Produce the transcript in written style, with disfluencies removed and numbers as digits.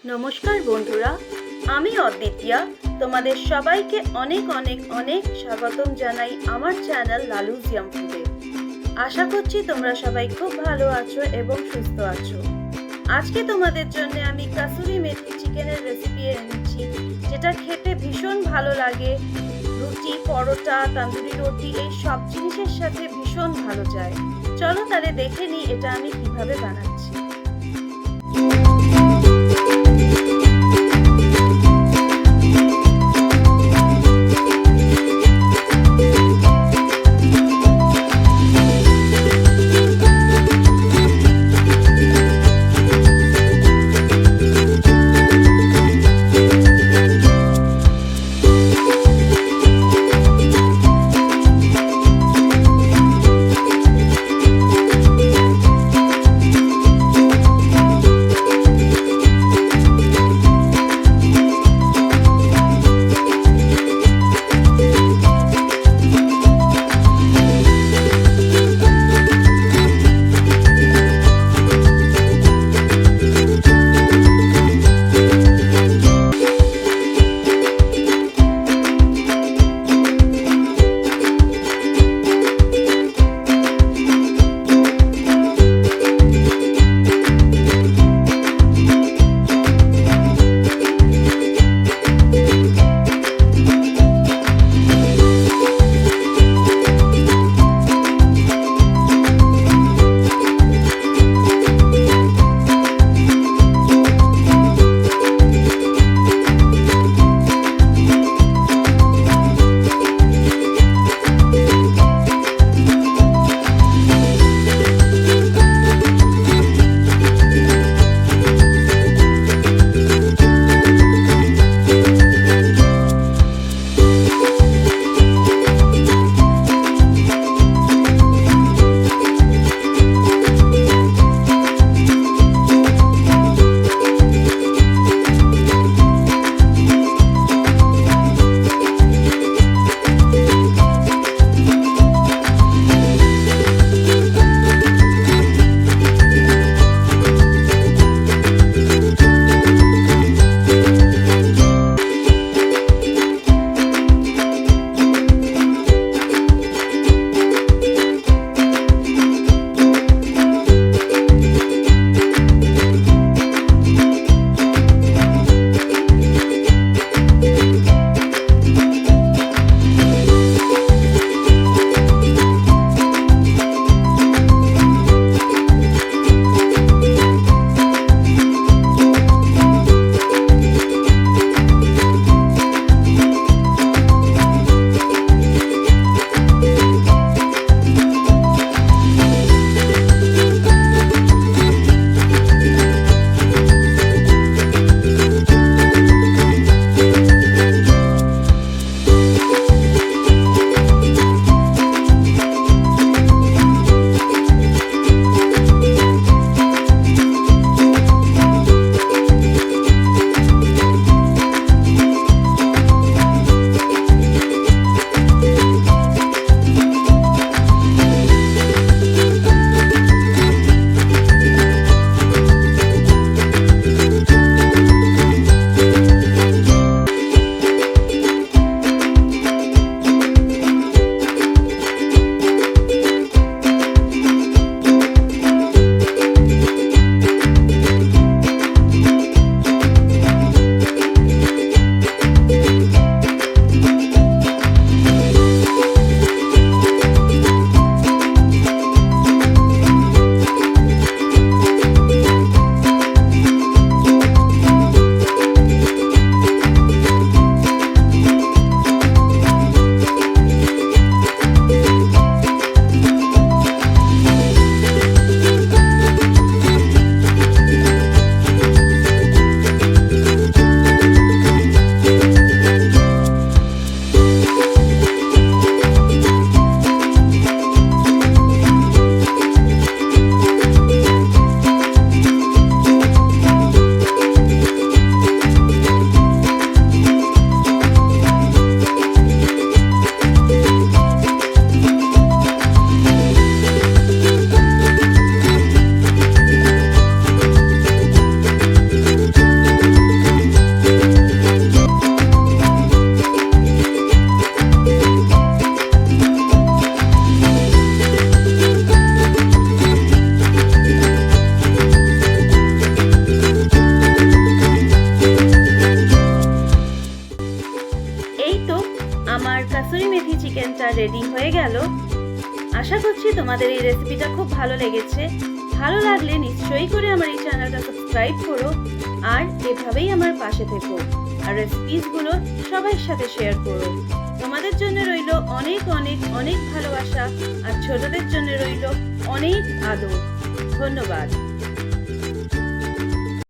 নমস্কার বন্ধুরা, আমি অদ্বিতিয়া। তোমাদের সবাইকে অনেক অনেক অনেক স্বাগতম জানাই আমার চ্যানেল লালু ফুডে। আশা করছি তোমরা সবাই খুব ভালো আছো এবং সুস্থ আছো। আজকে তোমাদের জন্য আমি কাসুরি মেথি চিকেনের রেসিপি এনেছি, যেটা খেতে ভীষণ ভালো লাগে। রুটি, পরোটা, তন্দুরি রুটি এই সব জিনিসের সাথে ভীষণ ভালো যায়। চলো তাহলে দেখে নিই এটা আমি কিভাবে বানাচ্ছি। সসটা রেডি হয়ে গেল। আশা করছি তোমাদের এই রেসিপিটা খুব ভালো লেগেছে। ভালো লাগলে নিশ্চয়ই করে আমার এই চ্যানেলটা সাবস্ক্রাইব করো আর এভাবেই আমার পাশে থেকো আর রেসিপিসগুলো সবার সাথে শেয়ার করো। তোমাদের জন্য রইল অনেক অনেক অনেক ভালোবাসা আর ছোটদের জন্য রইল অনেক আদর। ধন্যবাদ।